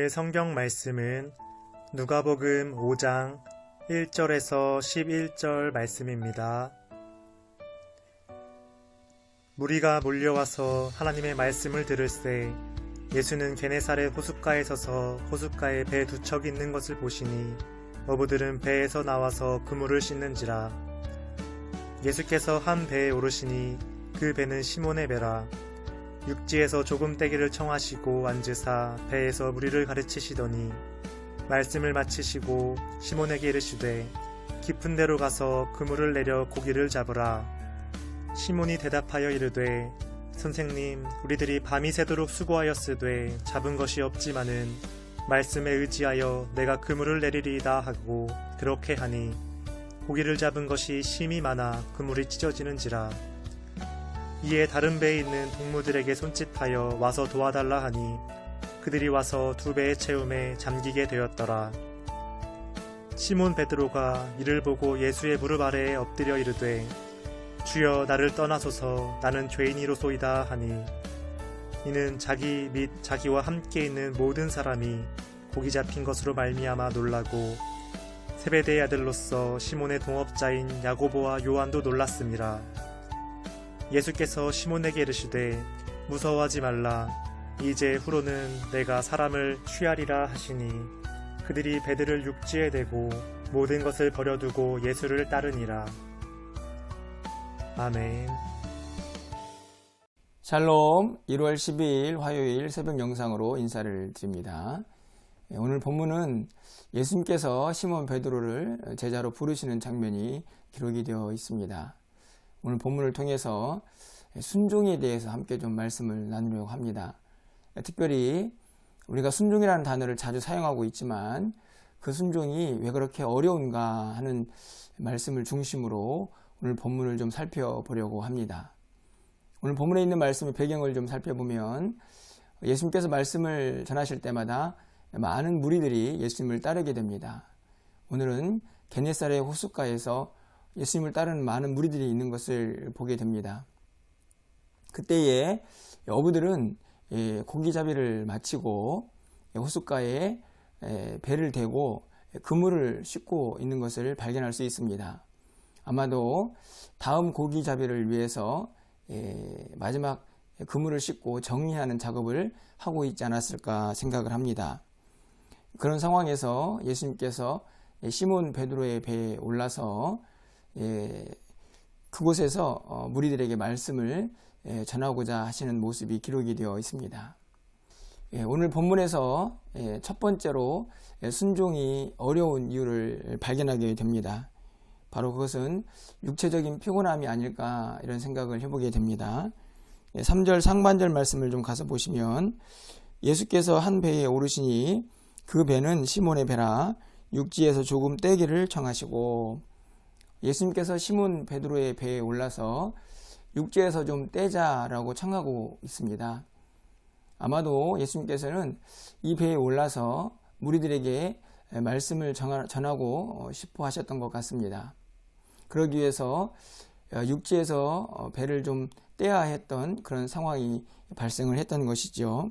오늘 성경 말씀은 누가복음 5장 1절에서 11절 말씀입니다. 무리가 몰려와서 하나님의 말씀을 들을새 예수는 게네사렛 호숫가에 서서 호숫가에 배 두 척 있는 것을 보시니 어부들은 배에서 나와서 그물을 씻는지라. 예수께서 한 배에 오르시니 그 배는 시몬의 배라. 육지에서 조금 떼기를 청하시고 앉으사 배에서 무리를 가르치시더니 말씀을 마치시고 시몬에게 이르시되 깊은 데로 가서 그물을 내려 고기를 잡으라. 시몬이 대답하여 이르되 선생님, 우리들이 밤이 새도록 수고하였으되 잡은 것이 없지만은 말씀에 의지하여 내가 그물을 내리리이다 하고 그렇게 하니 고기를 잡은 것이 심히 많아 그물이 찢어지는지라. 이에 다른 배에 있는 동무들에게 손짓하여 와서 도와달라 하니 그들이 와서 두 배의 채움에 잠기게 되었더라. 시몬 베드로가 이를 보고 예수의 무릎 아래에 엎드려 이르되 주여, 나를 떠나소서, 나는 죄인이로소이다 하니 이는 자기 및 자기와 함께 있는 모든 사람이 고기 잡힌 것으로 말미암아 놀라고 세베대의 아들로서 시몬의 동업자인 야고보와 요한도 놀랐습니다. 예수께서 시몬에게 이르시되 무서워하지 말라. 이제 후로는 내가 사람을 취하리라 하시니 그들이 배들을 육지에 대고 모든 것을 버려두고 예수를 따르니라. 아멘. 샬롬. 1월 12일 화요일 새벽 영상으로 인사를 드립니다. 오늘 본문은 예수님께서 시몬 베드로를 제자로 부르시는 장면이 기록이 되어 있습니다. 오늘 본문을 통해서 순종에 대해서 함께 좀 말씀을 나누려고 합니다. 특별히 우리가 순종이라는 단어를 자주 사용하고 있지만 그 순종이 왜 그렇게 어려운가 하는 말씀을 중심으로 오늘 본문을 좀 살펴보려고 합니다. 오늘 본문에 있는 말씀의 배경을 좀 살펴보면 예수님께서 말씀을 전하실 때마다 많은 무리들이 예수님을 따르게 됩니다. 오늘은 게네사렛 호숫가에서 예수님을 따르는 많은 무리들이 있는 것을 보게 됩니다. 그때에 어부들은 고기잡이를 마치고 호숫가에 배를 대고 그물을 싣고 있는 것을 발견할 수 있습니다. 아마도 다음 고기잡이를 위해서 마지막 그물을 싣고 정리하는 작업을 하고 있지 않았을까 생각을 합니다. 그런 상황에서 예수님께서 시몬 베드로의 배에 올라서 그곳에서 무리들에게 말씀을 전하고자 하시는 모습이 기록이 되어 있습니다. 오늘 본문에서 첫 번째로 순종이 어려운 이유를 발견하게 됩니다. 바로 그것은 육체적인 피곤함이 아닐까 이런 생각을 해보게 됩니다. 3절 상반절 말씀을 좀 가서 보시면 예수께서 한 배에 오르시니 그 배는 시몬의 배라. 육지에서 조금 떼기를 청하시고, 예수님께서 시몬 베드로의 배에 올라서 육지에서 좀 떼자라고 청하고 있습니다. 아마도 예수님께서는 이 배에 올라서 무리들에게 말씀을 전하고 싶어 하셨던 것 같습니다. 그러기 위해서 육지에서 배를 좀 떼야 했던 그런 상황이 발생을 했던 것이죠.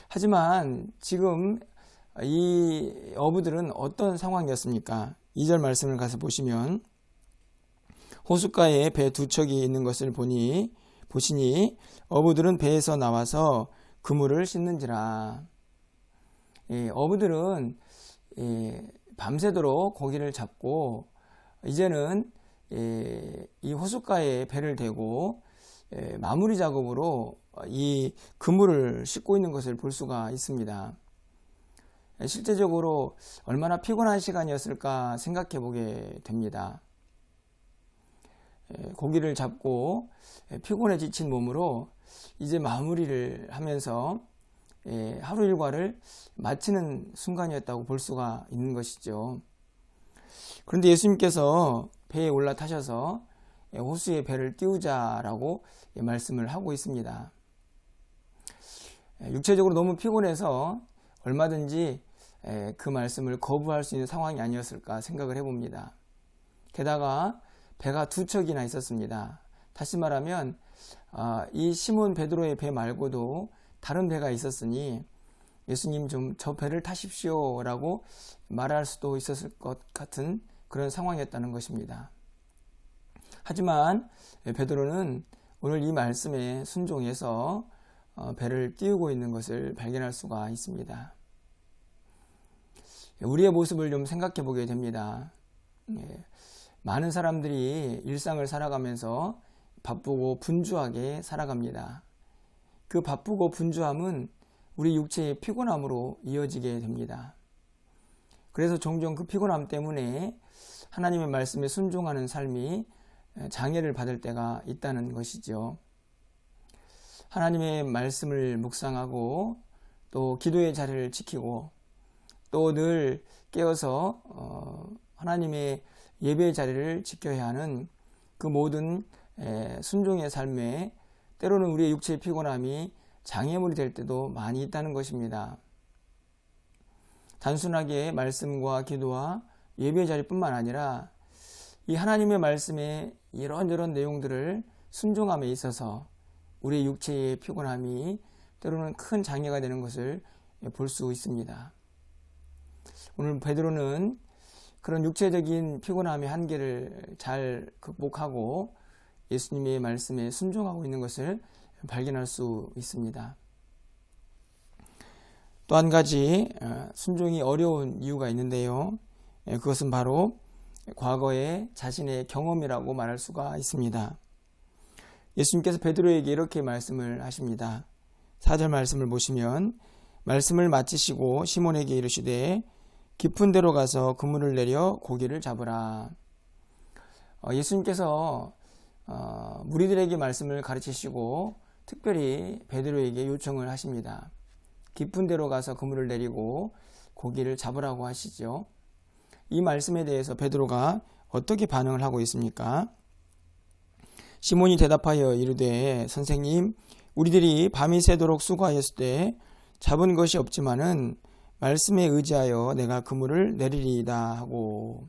하지만 지금 이 어부들은 어떤 상황이었습니까? 2절 말씀을 가서 보시면 호숫가에 배 두 척이 있는 것을 보시니 어부들은 배에서 나와서 그물을 씻는지라. 어부들은 밤새도록 고기를 잡고 이제는 이 호숫가에 배를 대고 마무리 작업으로 이 그물을 싣고 있는 것을 볼 수가 있습니다. 실제적으로 얼마나 피곤한 시간이었을까 생각해 보게 됩니다. 고기를 잡고 피곤해 지친 몸으로 이제 마무리를 하면서 하루 일과를 마치는 순간이었다고 볼 수가 있는 것이죠. 그런데 예수님께서 배에 올라타셔서 호수에 배를 띄우자라고 말씀을 하고 있습니다. 육체적으로 너무 피곤해서 얼마든지 그 말씀을 거부할 수 있는 상황이 아니었을까 생각을 해봅니다. 게다가 배가 두 척이나 있었습니다. 다시 말하면 이 시몬 베드로의 배 말고도 다른 배가 있었으니 예수님 좀 저 배를 타십시오 라고 말할 수도 있었을 것 같은 그런 상황이었다는 것입니다. 하지만 베드로는 오늘 이 말씀에 순종해서 배를 띄우고 있는 것을 발견할 수가 있습니다. 우리의 모습을 좀 생각해 보게 됩니다. 많은 사람들이 일상을 살아가면서 바쁘고 분주하게 살아갑니다. 그 바쁘고 분주함은 우리 육체의 피곤함으로 이어지게 됩니다. 그래서 종종 그 피곤함 때문에 하나님의 말씀에 순종하는 삶이 장애를 받을 때가 있다는 것이죠. 하나님의 말씀을 묵상하고 또 기도의 자리를 지키고 또 늘 깨어서 하나님의 예배의 자리를 지켜야 하는 그 모든 순종의 삶에 때로는 우리의 육체의 피곤함이 장애물이 될 때도 많이 있다는 것입니다. 단순하게 말씀과 기도와 예배의 자리뿐만 아니라 이 하나님의 말씀의 이런저런 내용들을 순종함에 있어서 우리의 육체의 피곤함이 때로는 큰 장애가 되는 것을 볼 수 있습니다. 오늘 베드로는 그런 육체적인 피곤함의 한계를 잘 극복하고 예수님의 말씀에 순종하고 있는 것을 발견할 수 있습니다. 또 한 가지 순종이 어려운 이유가 있는데요. 그것은 바로 과거의 자신의 경험이라고 말할 수가 있습니다. 예수님께서 베드로에게 이렇게 말씀을 하십니다. 4절 말씀을 보시면 말씀을 마치시고 시몬에게 이르시되 깊은 데로 가서 그물을 내려 고기를 잡으라. 예수님께서 무리들에게 말씀을 가르치시고 특별히 베드로에게 요청을 하십니다. 깊은 데로 가서 그물을 내리고 고기를 잡으라고 하시죠. 이 말씀에 대해서 베드로가 어떻게 반응을 하고 있습니까? 시몬이 대답하여 이르되 선생님 우리들이 밤이 새도록 수고하였을 때 잡은 것이 없지만은 말씀에 의지하여 내가 그물을 내리리이다 하고,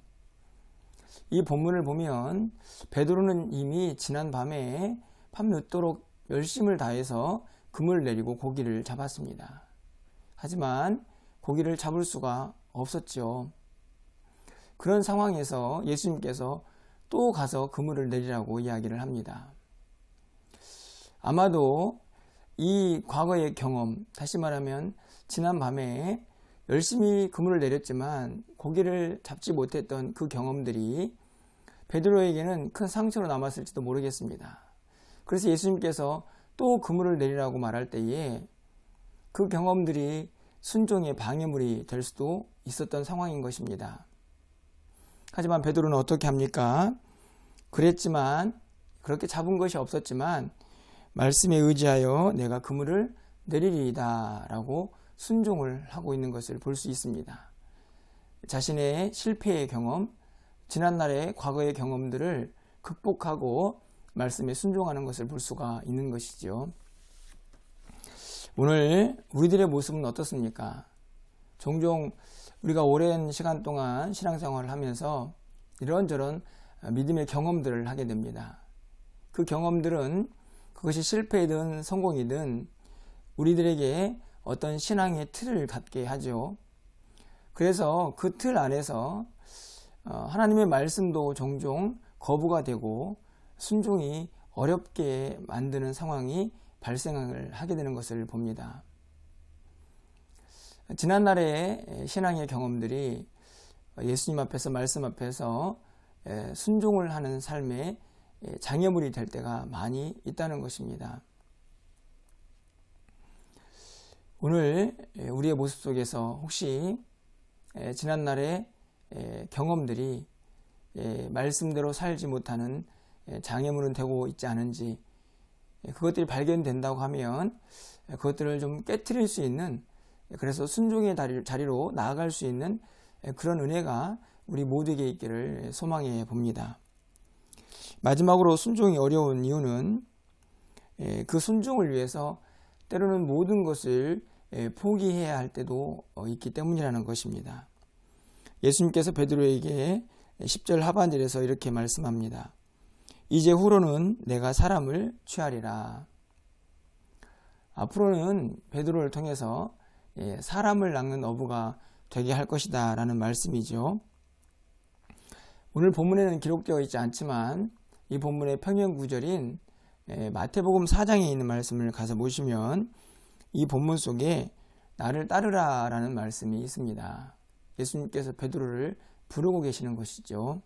이 본문을 보면 베드로는 이미 지난 밤에 밤늦도록 열심을 다해서 그물을 내리고 고기를 잡았습니다. 하지만 고기를 잡을 수가 없었죠. 그런 상황에서 예수님께서 또 가서 그물을 내리라고 이야기를 합니다. 아마도 이 과거의 경험, 다시 말하면 지난 밤에 열심히 그물을 내렸지만 고기를 잡지 못했던 그 경험들이 베드로에게는 큰 상처로 남았을지도 모르겠습니다. 그래서 예수님께서 또 그물을 내리라고 말할 때에 그 경험들이 순종의 방해물이 될 수도 있었던 상황인 것입니다. 하지만 베드로는 어떻게 합니까? 그랬지만, 그렇게 잡은 것이 없었지만 말씀에 의지하여 내가 그물을 내리리이다 라고 순종을 하고 있는 것을 볼 수 있습니다. 자신의 실패의 경험, 지난날의 과거의 경험들을 극복하고 말씀에 순종하는 것을 볼 수가 있는 것이죠. 오늘 우리들의 모습은 어떻습니까? 종종 우리가 오랜 시간 동안 신앙생활을 하면서 이런저런 믿음의 경험들을 하게 됩니다. 그 경험들은 그것이 실패이든 성공이든 우리들에게 어떤 신앙의 틀을 갖게 하죠. 그래서 그 틀 안에서 하나님의 말씀도 종종 거부가 되고 순종이 어렵게 만드는 상황이 발생을 하게 되는 것을 봅니다. 지난날의 신앙의 경험들이 예수님 앞에서 말씀 앞에서 순종을 하는 삶에 장애물이 될 때가 많이 있다는 것입니다. 오늘 우리의 모습 속에서 혹시 지난날의 경험들이 말씀대로 살지 못하는 장애물은 되고 있지 않은지, 그것들이 발견된다고 하면 그것들을 좀 깨트릴 수 있는, 그래서 순종의 자리로 나아갈 수 있는 그런 은혜가 우리 모두에게 있기를 소망해 봅니다. 마지막으로 순종이 어려운 이유는 그 순종을 위해서 때로는 모든 것을 포기해야 할 때도 있기 때문이라는 것입니다. 예수님께서 베드로에게 10절 하반절에서 이렇게 말씀합니다. 이제 후로는 내가 사람을 취하리라. 앞으로는 베드로를 통해서 사람을 낚는 어부가 되게 할 것이다 라는 말씀이죠. 오늘 본문에는 기록되어 있지 않지만 이 본문의 평행 구절인 마태복음 4장에 있는 말씀을 가서 보시면 이 본문 속에 나를 따르라 라는 말씀이 있습니다. 예수님께서 베드로를 부르고 계시는 것이죠.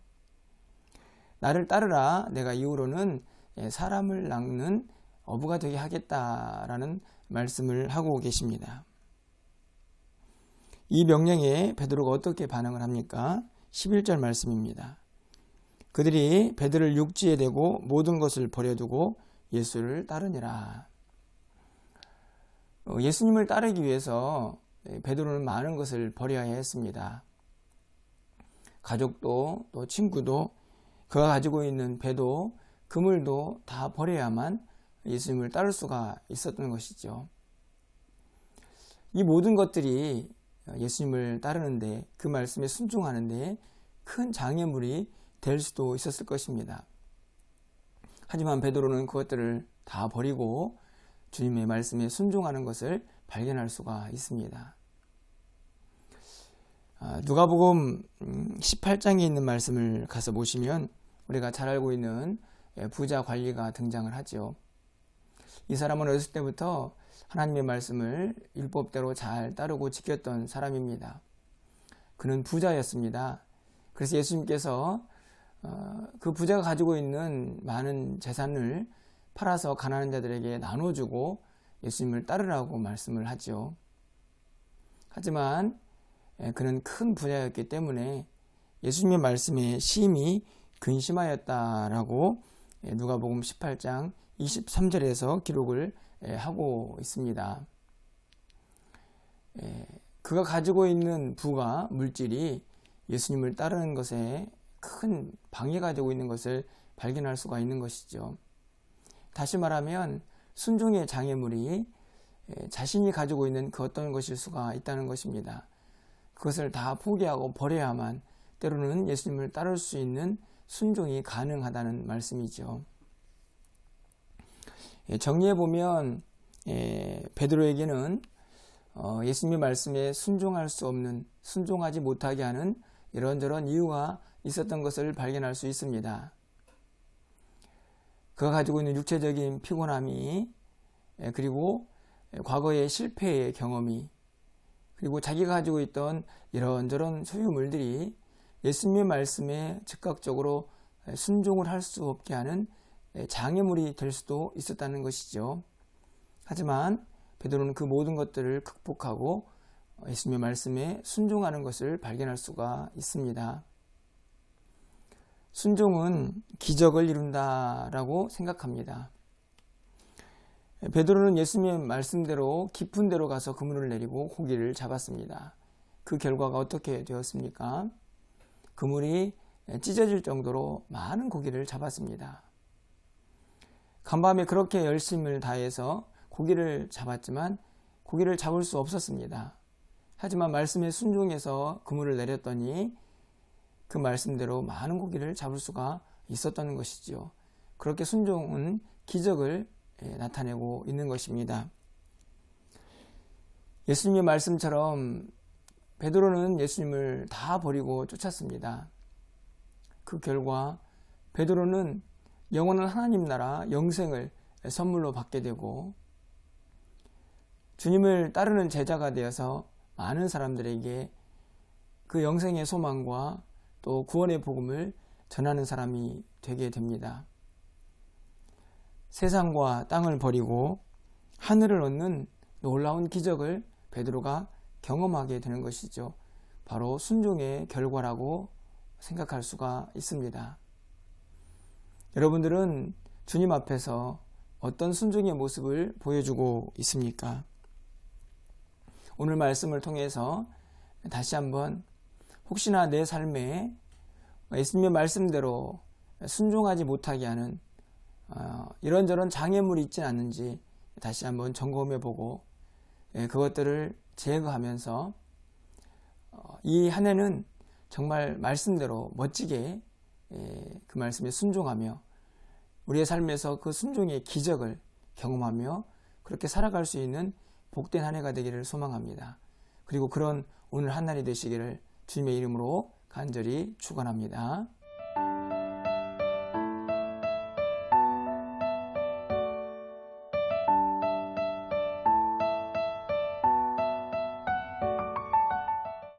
나를 따르라, 내가 이후로는 사람을 낚는 어부가 되게 하겠다라는 말씀을 하고 계십니다. 이 명령에 베드로가 어떻게 반응을 합니까? 11절 말씀입니다. 그들이 배들을 육지에 대고 모든 것을 버려두고 예수를 따르니라. 예수님을 따르기 위해서 베드로는 많은 것을 버려야 했습니다. 가족도 또 친구도 그가 가지고 있는 배도 그물도 다 버려야만 예수님을 따를 수가 있었던 것이죠. 이 모든 것들이 예수님을 따르는데, 그 말씀에 순종하는데 큰 장애물이 될 수도 있었을 것입니다. 하지만 베드로는 그것들을 다 버리고 주님의 말씀에 순종하는 것을 발견할 수가 있습니다. 누가복음 18장에 있는 말씀을 가서 보시면 우리가 잘 알고 있는 부자 관리가 등장을 하죠. 이 사람은 어렸을 때부터 하나님의 말씀을 율법대로 잘 따르고 지켰던 사람입니다. 그는 부자였습니다. 그래서 예수님께서 그 부자가 가지고 있는 많은 재산을 팔아서 가난한 자들에게 나눠주고 예수님을 따르라고 말씀을 하죠. 하지만 그는 큰 부자였기 때문에 예수님의 말씀에 심히 근심하였다라고 누가복음 18장 23절에서 기록을 하고 있습니다. 그가 가지고 있는 부가, 물질이 예수님을 따르는 것에 큰 방해가 되고 있는 것을 발견할 수가 있는 것이죠. 다시 말하면 순종의 장애물이 자신이 가지고 있는 그 어떤 것일 수가 있다는 것입니다. 그것을 다 포기하고 버려야만 때로는 예수님을 따를 수 있는 순종이 가능하다는 말씀이죠. 정리해보면 베드로에게는 예수님의 말씀에 순종할 수 없는, 순종하지 못하게 하는 이런저런 이유가 있었던 것을 발견할 수 있습니다. 그가 가지고 있는 육체적인 피곤함이, 그리고 과거의 실패의 경험이, 그리고 자기가 가지고 있던 이런저런 소유물들이 예수님의 말씀에 즉각적으로 순종을 할 수 없게 하는 장애물이 될 수도 있었다는 것이죠. 하지만 베드로는 그 모든 것들을 극복하고 예수님의 말씀에 순종하는 것을 발견할 수가 있습니다. 순종은 기적을 이룬다라고 생각합니다. 베드로는 예수님의 말씀대로 깊은 데로 가서 그물을 내리고 고기를 잡았습니다. 그 결과가 어떻게 되었습니까? 그물이 찢어질 정도로 많은 고기를 잡았습니다. 간밤에 그렇게 열심을 다해서 고기를 잡았지만 고기를 잡을 수 없었습니다. 하지만 말씀에 순종해서 그물을 내렸더니 그 말씀대로 많은 고기를 잡을 수가 있었던 것이죠. 그렇게 순종은 기적을 나타내고 있는 것입니다. 예수님의 말씀처럼 베드로는 예수님을 다 버리고 쫓았습니다. 그 결과 베드로는 영원한 하나님 나라 영생을 선물로 받게 되고 주님을 따르는 제자가 되어서 많은 사람들에게 그 영생의 소망과 또 구원의 복음을 전하는 사람이 되게 됩니다. 세상과 땅을 버리고 하늘을 얻는 놀라운 기적을 베드로가 경험하게 되는 것이죠. 바로 순종의 결과라고 생각할 수가 있습니다. 여러분들은 주님 앞에서 어떤 순종의 모습을 보여주고 있습니까? 오늘 말씀을 통해서 다시 한번 혹시나 내 삶에 예수님의 말씀대로 순종하지 못하게 하는 이런저런 장애물이 있지 않는지 다시 한번 점검해보고 그것들을 제거하면서 이 한 해는 정말 말씀대로 멋지게 그 말씀에 순종하며 우리의 삶에서 그 순종의 기적을 경험하며 그렇게 살아갈 수 있는 복된 한 해가 되기를 소망합니다. 그리고 그런 오늘 한날이 되시기를 주님의 이름으로 간절히 축원합니다.